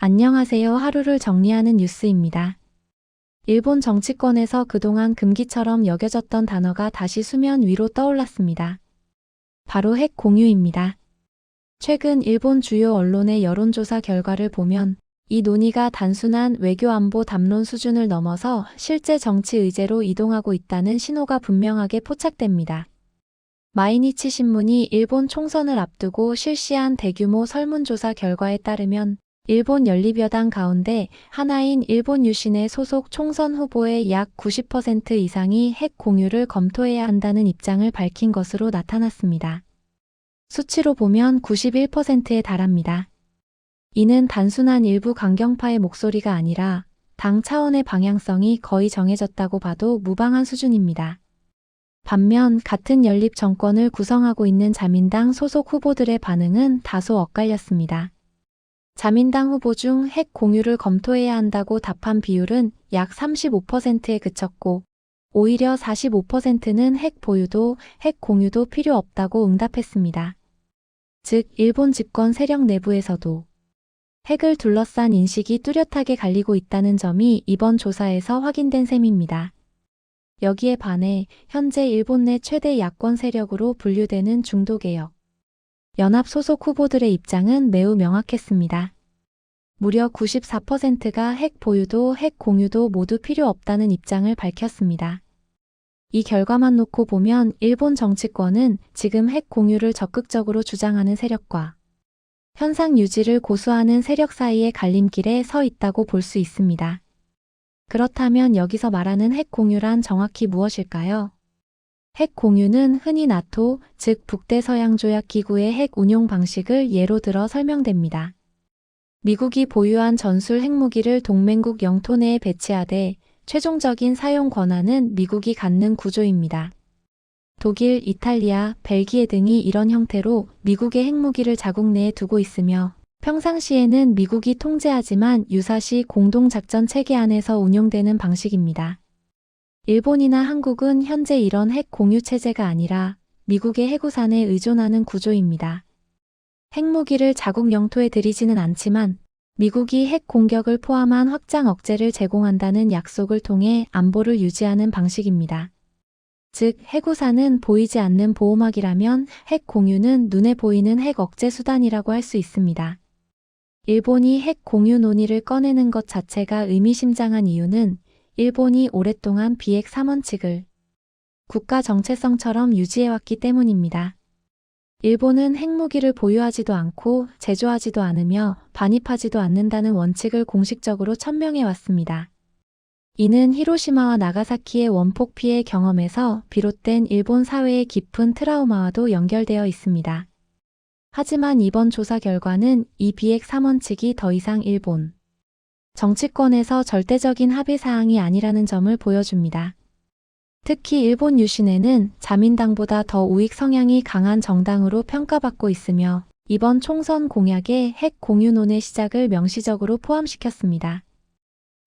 안녕하세요. 하루를 정리하는 뉴스입니다. 일본 정치권에서 그동안 금기처럼 여겨졌던 단어가 다시 수면 위로 떠올랐습니다. 바로 핵 공유입니다. 최근 일본 주요 언론의 여론조사 결과를 보면 이 논의가 단순한 외교 안보 담론 수준을 넘어서 실제 정치 의제로 이동하고 있다는 신호가 분명하게 포착됩니다. 마이니치 신문이 일본 총선을 앞두고 실시한 대규모 설문조사 결과에 따르면 일본 연립여당 가운데 하나인 일본 유신의 소속 총선 후보의 약 90% 이상이 핵 공유를 검토해야 한다는 입장을 밝힌 것으로 나타났습니다. 수치로 보면 91%에 달합니다. 이는 단순한 일부 강경파의 목소리가 아니라 당 차원의 방향성이 거의 정해졌다고 봐도 무방한 수준입니다. 반면 같은 연립 정권을 구성하고 있는 자민당 소속 후보들의 반응은 다소 엇갈렸습니다. 자민당 후보 중 핵 공유를 검토해야 한다고 답한 비율은 약 35%에 그쳤고 오히려 45%는 핵 보유도, 핵 공유도 필요 없다고 응답했습니다. 즉, 일본 집권 세력 내부에서도 핵을 둘러싼 인식이 뚜렷하게 갈리고 있다는 점이 이번 조사에서 확인된 셈입니다. 여기에 반해 현재 일본 내 최대 야권 세력으로 분류되는 중도개혁 연합 소속 후보들의 입장은 매우 명확했습니다. 무려 94%가 핵 보유도 핵 공유도 모두 필요 없다는 입장을 밝혔습니다. 이 결과만 놓고 보면 일본 정치권은 지금 핵 공유를 적극적으로 주장하는 세력과 현상 유지를 고수하는 세력 사이의 갈림길에 서 있다고 볼 수 있습니다. 그렇다면 여기서 말하는 핵 공유란 정확히 무엇일까요? 핵 공유는 흔히 나토, 즉 북대서양조약기구의 핵 운용 방식을 예로 들어 설명됩니다. 미국이 보유한 전술 핵무기를 동맹국 영토 내에 배치하되 최종적인 사용 권한은 미국이 갖는 구조입니다. 독일, 이탈리아, 벨기에 등이 이런 형태로 미국의 핵무기를 자국 내에 두고 있으며 평상시에는 미국이 통제하지만 유사시 공동작전 체계 안에서 운용되는 방식입니다. 일본이나 한국은 현재 이런 핵 공유 체제가 아니라 미국의 해구산에 의존하는 구조입니다. 핵무기를 자국 영토에 들이지는 않지만 미국이 핵 공격을 포함한 확장 억제를 제공한다는 약속을 통해 안보를 유지하는 방식입니다. 즉, 해구산은 보이지 않는 보호막이라면 핵 공유는 눈에 보이는 핵 억제 수단이라고 할 수 있습니다. 일본이 핵 공유 논의를 꺼내는 것 자체가 의미심장한 이유는 일본이 오랫동안 비핵 3원칙을 국가 정체성처럼 유지해왔기 때문입니다. 일본은 핵무기를 보유하지도 않고 제조하지도 않으며 반입하지도 않는다는 원칙을 공식적으로 천명해왔습니다. 이는 히로시마와 나가사키의 원폭 피해 경험에서 비롯된 일본 사회의 깊은 트라우마와도 연결되어 있습니다. 하지만 이번 조사 결과는 이 비핵 3원칙이 더 이상 일본 정치권에서 절대적인 합의사항이 아니라는 점을 보여줍니다. 특히 일본 유신에는 자민당보다 더 우익 성향이 강한 정당으로 평가받고 있으며 이번 총선 공약에 핵 공유론의 시작을 명시적으로 포함시켰습니다.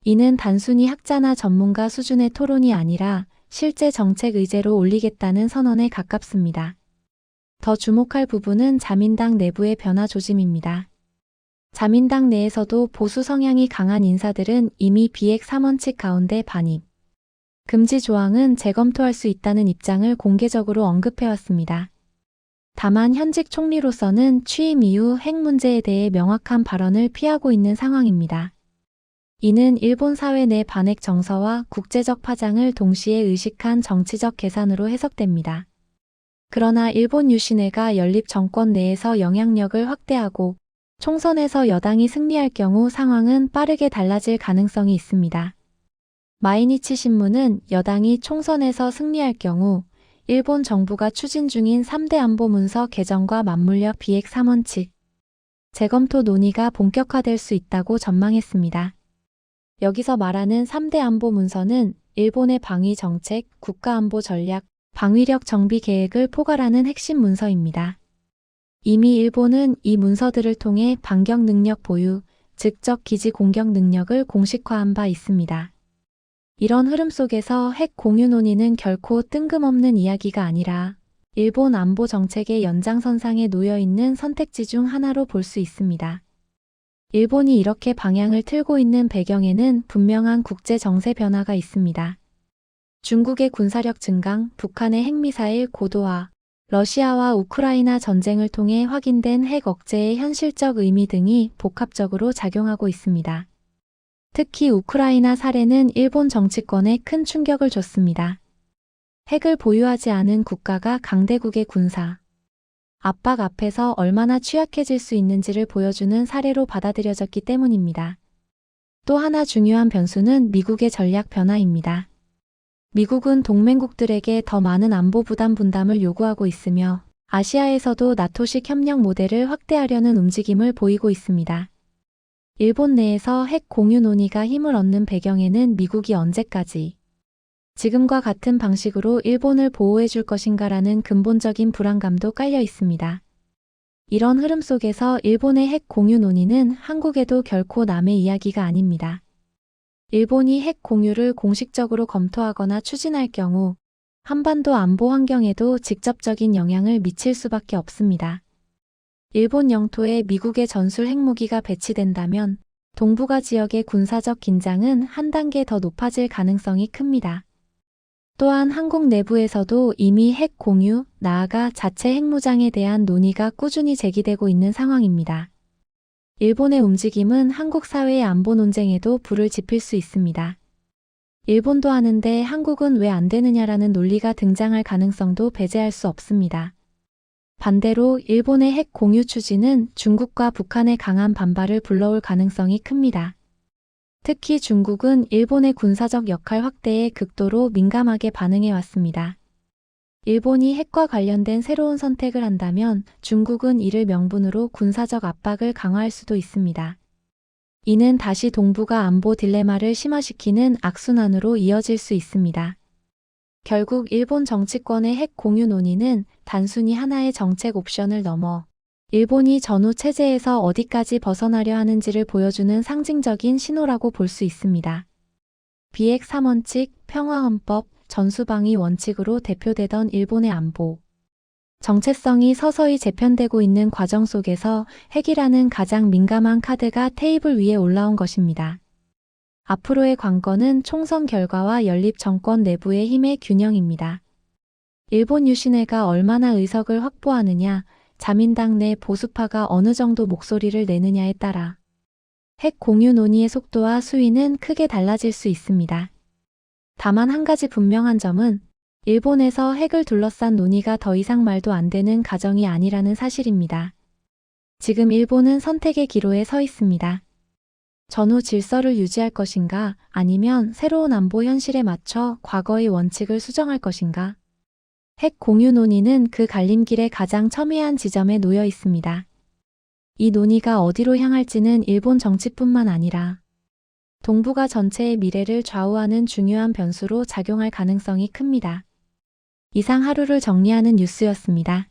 이는 단순히 학자나 전문가 수준의 토론이 아니라 실제 정책 의제로 올리겠다는 선언에 가깝습니다. 더 주목할 부분은 자민당 내부의 변화 조짐입니다. 자민당 내에서도 보수 성향이 강한 인사들은 이미 비핵 3원칙 가운데 반입, 금지 조항은 재검토할 수 있다는 입장을 공개적으로 언급해왔습니다. 다만 현직 총리로서는 취임 이후 핵 문제에 대해 명확한 발언을 피하고 있는 상황입니다. 이는 일본 사회 내 반핵 정서와 국제적 파장을 동시에 의식한 정치적 계산으로 해석됩니다. 그러나 일본 유신회가 연립 정권 내에서 영향력을 확대하고 총선에서 여당이 승리할 경우 상황은 빠르게 달라질 가능성이 있습니다. 마이니치 신문은 여당이 총선에서 승리할 경우 일본 정부가 추진 중인 3대 안보 문서 개정과 맞물려 비핵 3원칙 재검토 논의가 본격화될 수 있다고 전망했습니다. 여기서 말하는 3대 안보 문서는 일본의 방위 정책, 국가안보 전략, 방위력 정비 계획을 포괄하는 핵심 문서입니다. 이미 일본은 이 문서들을 통해 반격 능력 보유, 즉적 기지 공격 능력을 공식화한 바 있습니다. 이런 흐름 속에서 핵 공유 논의는 결코 뜬금없는 이야기가 아니라 일본 안보 정책의 연장선상에 놓여 있는 선택지 중 하나로 볼 수 있습니다. 일본이 이렇게 방향을 틀고 있는 배경에는 분명한 국제 정세 변화가 있습니다. 중국의 군사력 증강, 북한의 핵미사일 고도화, 러시아와 우크라이나 전쟁을 통해 확인된 핵 억제의 현실적 의미 등이 복합적으로 작용하고 있습니다. 특히 우크라이나 사례는 일본 정치권에 큰 충격을 줬습니다. 핵을 보유하지 않은 국가가 강대국의 군사 압박 앞에서 얼마나 취약해질 수 있는지를 보여주는 사례로 받아들여졌기 때문입니다. 또 하나 중요한 변수는 미국의 전략 변화입니다. 미국은 동맹국들에게 더 많은 안보 부담 분담을 요구하고 있으며 아시아에서도 나토식 협력 모델을 확대하려는 움직임을 보이고 있습니다. 일본 내에서 핵 공유 논의가 힘을 얻는 배경에는 미국이 언제까지 지금과 같은 방식으로 일본을 보호해 줄 것인가라는 근본적인 불안감도 깔려 있습니다. 이런 흐름 속에서 일본의 핵 공유 논의는 한국에도 결코 남의 이야기가 아닙니다. 일본이 핵 공유를 공식적으로 검토하거나 추진할 경우 한반도 안보 환경에도 직접적인 영향을 미칠 수밖에 없습니다. 일본 영토에 미국의 전술 핵무기가 배치된다면 동북아 지역의 군사적 긴장은 한 단계 더 높아질 가능성이 큽니다. 또한 한국 내부에서도 이미 핵 공유, 나아가 자체 핵무장에 대한 논의가 꾸준히 제기되고 있는 상황입니다. 일본의 움직임은 한국 사회의 안보 논쟁에도 불을 지필 수 있습니다. 일본도 하는데 한국은 왜 안 되느냐라는 논리가 등장할 가능성도 배제할 수 없습니다. 반대로 일본의 핵 공유 추진은 중국과 북한의 강한 반발을 불러올 가능성이 큽니다. 특히 중국은 일본의 군사적 역할 확대에 극도로 민감하게 반응해 왔습니다. 일본이 핵과 관련된 새로운 선택을 한다면 중국은 이를 명분으로 군사적 압박을 강화할 수도 있습니다. 이는 다시 동북아 안보 딜레마를 심화시키는 악순환으로 이어질 수 있습니다. 결국 일본 정치권의 핵 공유 논의는 단순히 하나의 정책 옵션을 넘어 일본이 전후 체제에서 어디까지 벗어나려 하는지를 보여주는 상징적인 신호라고 볼 수 있습니다. 비핵 3원칙, 평화헌법, 전수방위 원칙으로 대표되던 일본의 안보 정체성이 서서히 재편되고 있는 과정 속에서 핵이라는 가장 민감한 카드가 테이블 위에 올라온 것입니다. 앞으로의 관건은 총선 결과와 연립 정권 내부의 힘의 균형입니다. 일본 유신회가 얼마나 의석을 확보하느냐, 자민당 내 보수파가 어느 정도 목소리를 내느냐에 따라 핵 공유 논의의 속도와 수위는 크게 달라질 수 있습니다. 다만 한 가지 분명한 점은 일본에서 핵을 둘러싼 논의가 더 이상 말도 안 되는 가정이 아니라는 사실입니다. 지금 일본은 선택의 기로에 서 있습니다. 전후 질서를 유지할 것인가, 아니면 새로운 안보 현실에 맞춰 과거의 원칙을 수정할 것인가? 핵 공유 논의는 그 갈림길의 가장 첨예한 지점에 놓여 있습니다. 이 논의가 어디로 향할지는 일본 정치뿐만 아니라 동북아 전체의 미래를 좌우하는 중요한 변수로 작용할 가능성이 큽니다. 이상 하루를 정리하는 뉴스였습니다.